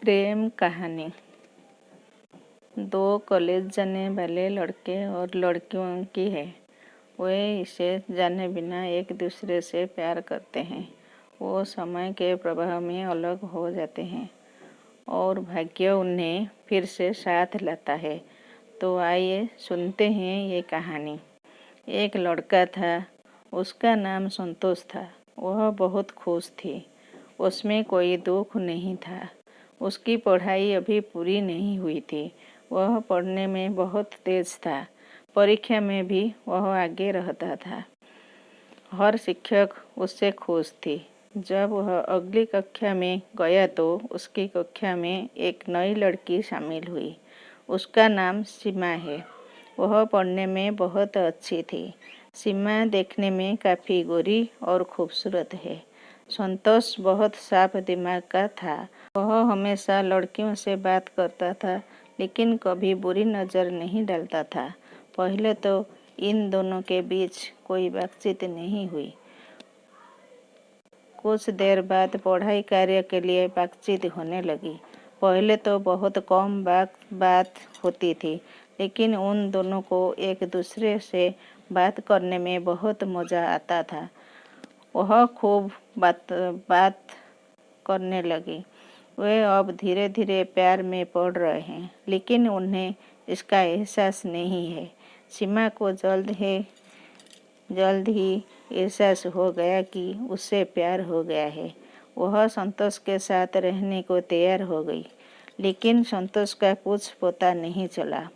प्रेम कहानी। दो कॉलेज जाने वाले लड़के और लड़कियों की है। वे इसे जाने बिना एक दूसरे से प्यार करते हैं। वो समय के प्रभाव में अलग हो जाते हैं और भाग्य उन्हें फिर से साथ लाता है। तो आइए सुनते हैं ये कहानी। एक लड़का था, उसका नाम संतोष था। वह बहुत खुश थी, उसमें कोई दुख नहीं था। उसकी पढ़ाई अभी पूरी नहीं हुई थी। वह पढ़ने में बहुत तेज था। परीक्षा में भी वह आगे रहता था। हर शिक्षक उससे खुश थी। जब वह अगली कक्षा में गया तो उसकी कक्षा में एक नई लड़की शामिल हुई। उसका नाम सीमा है। वह पढ़ने में बहुत अच्छी थी। सीमा देखने में काफ़ी गोरी और खूबसूरत है। संतोष बहुत साफ दिमाग का था। वह हमेशा लड़कियों से बात करता था, लेकिन कभी बुरी नज़र नहीं डालता था। पहले तो इन दोनों के बीच कोई बातचीत नहीं हुई। कुछ देर बाद पढ़ाई कार्य के लिए बातचीत होने लगी। पहले तो बहुत कम बात होती थी, लेकिन उन दोनों को एक दूसरे से बात करने में बहुत मज़ा आता था। वह खूब बात करने लगी। वे अब धीरे धीरे प्यार में पड़ रहे हैं, लेकिन उन्हें इसका एहसास नहीं है। सीमा को जल्द ही एहसास हो गया कि उससे प्यार हो गया है। वह संतोष के साथ रहने को तैयार हो गई, लेकिन संतोष का कुछ पता नहीं चला।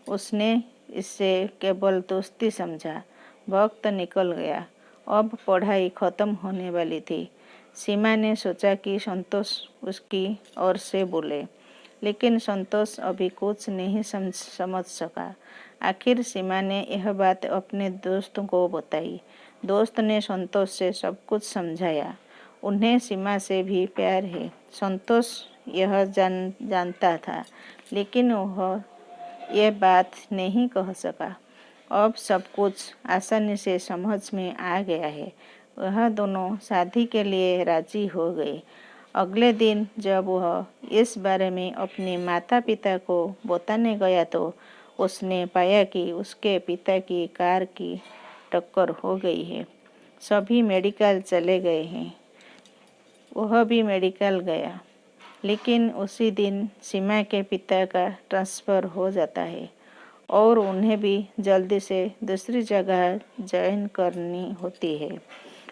उसने इससे केवल दोस्ती समझा। वक्त निकल गया। अब पढ़ाई खत्म होने वाली थी। सीमा ने सोचा कि संतोष उसकी ओर से बोले, लेकिन संतोष अभी कुछ नहीं समझ सका। आखिर सीमा ने यह बात अपने दोस्त को बताई। दोस्त ने संतोष से सब कुछ समझाया। उन्हें सीमा से भी प्यार है। संतोष यह जानता था, लेकिन वह यह बात नहीं कह सका। अब सब कुछ आसानी से समझ में आ गया है। वह दोनों शादी के लिए राजी हो गए। अगले दिन जब वह इस बारे में अपने माता पिता को बताने गया तो उसने पाया कि उसके पिता की कार की टक्कर हो गई है। सभी मेडिकल चले गए हैं। वह भी मेडिकल गया, लेकिन उसी दिन सीमा के पिता का ट्रांसफ़र हो जाता है और उन्हें भी जल्दी से दूसरी जगह ज्वाइन करनी होती है।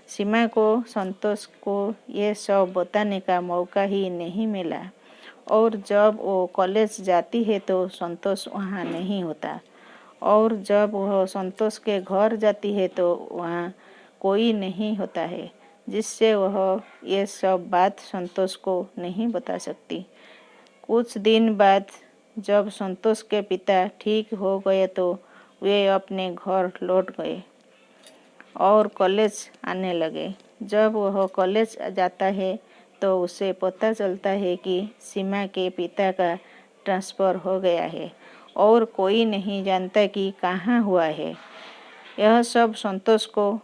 सीमा को संतोष को ये सब बताने का मौका ही नहीं मिला, और जब वो कॉलेज जाती है तो संतोष वहाँ नहीं होता, और जब वह संतोष के घर जाती है तो वहाँ कोई नहीं होता है, जिससे वह ये सब बात संतोष को नहीं बता सकती। कुछ दिन बाद जब संतोष के पिता ठीक हो गए तो वे अपने घर लौट गए और कॉलेज आने लगे। जब वह कॉलेज जाता है तो उसे पता चलता है कि सीमा के पिता का ट्रांसफ़र हो गया है और कोई नहीं जानता कि कहाँ हुआ है। यह सब संतोष को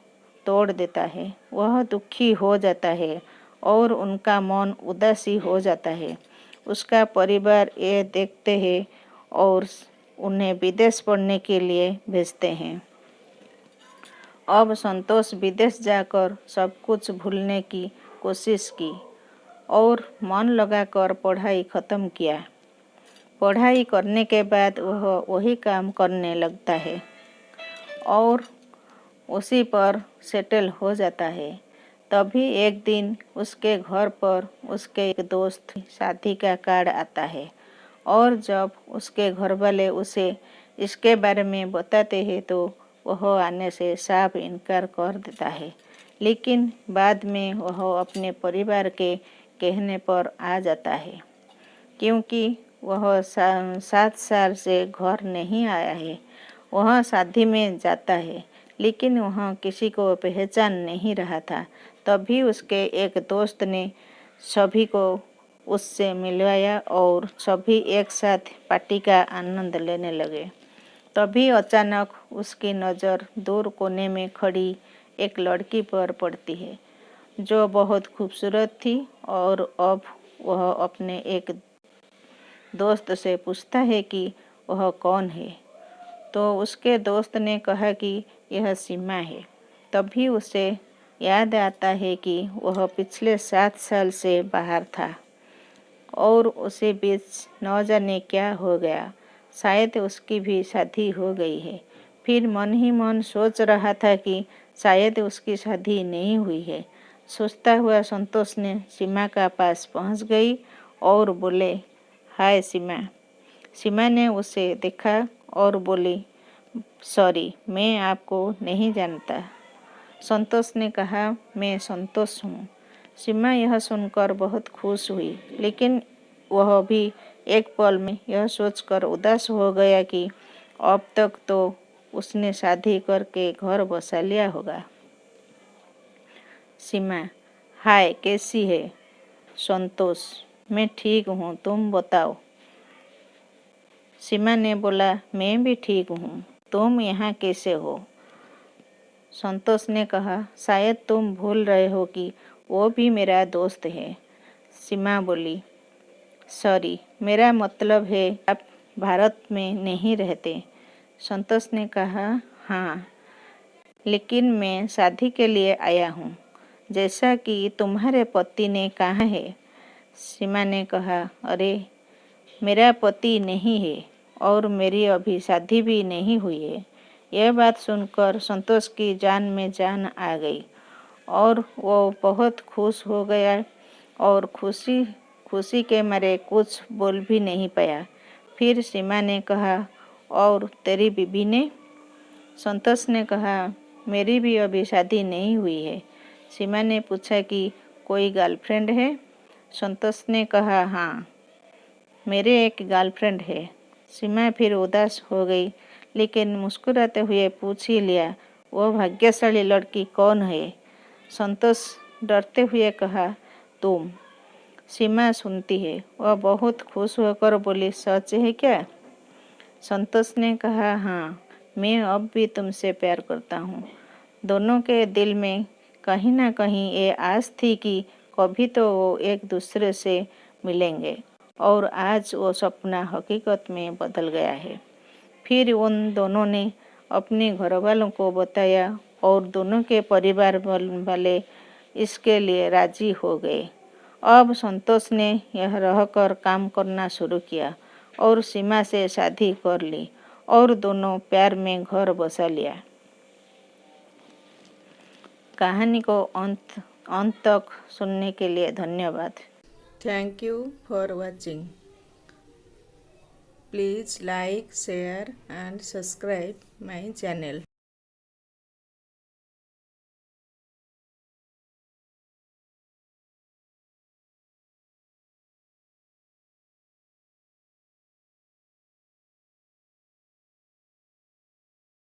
तोड़ देता है। वह दुखी हो जाता है और उनका मन उदासी हो जाता है। उसका परिवार ये देखते हैं और उन्हें विदेश पढ़ने के लिए भेजते हैं। अब संतोष विदेश जाकर सब कुछ भूलने की कोशिश की और मन लगाकर पढ़ाई ख़त्म किया। पढ़ाई करने के बाद वह वही काम करने लगता है और उसी पर सेटल हो जाता है। तभी एक दिन उसके घर पर उसके एक दोस्त शादी का कार्ड आता है, और जब उसके घर वाले उसे इसके बारे में बताते हैं तो वह आने से साफ इनकार कर देता है। लेकिन बाद में वह अपने परिवार के कहने पर आ जाता है, क्योंकि वह 7 साल से घर नहीं आया है। वह शादी में जाता है, लेकिन वह किसी को पहचान नहीं रहा था। तभी उसके एक दोस्त ने सभी को उससे मिलवाया और सभी एक साथ पार्टी का आनंद लेने लगे। तभी अचानक उसकी नज़र दूर कोने में खड़ी एक लड़की पर पड़ती है, जो बहुत खूबसूरत थी, और अब वह अपने एक दोस्त से पूछता है कि वह कौन है। तो उसके दोस्त ने कहा कि यह सीमा है। तभी उसे याद आता है कि वह पिछले 7 साल से बाहर था और उसे बीच न जाने क्या हो गया। शायद उसकी भी शादी हो गई है। फिर मन ही मन सोच रहा था कि शायद उसकी शादी नहीं हुई है। सोचता हुआ संतोष ने सीमा का पास पहुंच गई और बोले, हाय सीमा। सीमा ने उसे देखा और बोली, सॉरी, मैं आपको नहीं जानता। संतोष ने कहा, मैं संतोष हूँ। सीमा यह सुनकर बहुत खुश हुई, लेकिन वह भी एक पल में यह सोचकर उदास हो गया कि अब तक तो उसने शादी करके घर बसा लिया होगा। सीमा, हाय, कैसी है? संतोष, मैं ठीक हूँ, तुम बताओ। सीमा ने बोला, मैं भी ठीक हूँ, तुम यहाँ कैसे हो? संतोष ने कहा, शायद तुम भूल रहे हो कि वो भी मेरा दोस्त है। सीमा बोली, सॉरी, मेरा मतलब है आप भारत में नहीं रहते। संतोष ने कहा, हाँ, लेकिन मैं शादी के लिए आया हूँ, जैसा कि तुम्हारे पति ने कहा है। सीमा ने कहा, अरे, मेरा पति नहीं है और मेरी अभी शादी भी नहीं हुई है। यह बात सुनकर संतोष की जान में जान आ गई और वो बहुत खुश हो गया और खुशी के मारे कुछ बोल भी नहीं पाया। फिर सीमा ने कहा, और तेरी बीबी ने? संतोष ने कहा, मेरी भी अभी शादी नहीं हुई है। सीमा ने पूछा कि कोई गर्लफ्रेंड है? संतोष ने कहा, हाँ, मेरे एक गर्लफ्रेंड है। सीमा फिर उदास हो गई, लेकिन मुस्कुराते हुए पूछ ही लिया, वो भाग्यशाली लड़की कौन है? संतोष डरते हुए कहा, तुम। सीमा सुनती है, वह बहुत खुश होकर बोली, सच है क्या? संतोष ने कहा, हाँ, मैं अब भी तुमसे प्यार करता हूँ। दोनों के दिल में कहीं ना कहीं ये आस थी कि कभी तो वो एक दूसरे से मिलेंगे और आज वो सपना हकीकत में बदल गया है। फिर उन दोनों ने अपने घरवालों को बताया और दोनों के परिवार वाले इसके लिए राजी हो गए। अब संतोष ने यह रहकर काम करना शुरू किया और सीमा से शादी कर ली और दोनों प्यार में घर बसा लिया। कहानी को अंत तक सुनने के लिए धन्यवाद। Thank you for watching. Please like, share and subscribe my channel.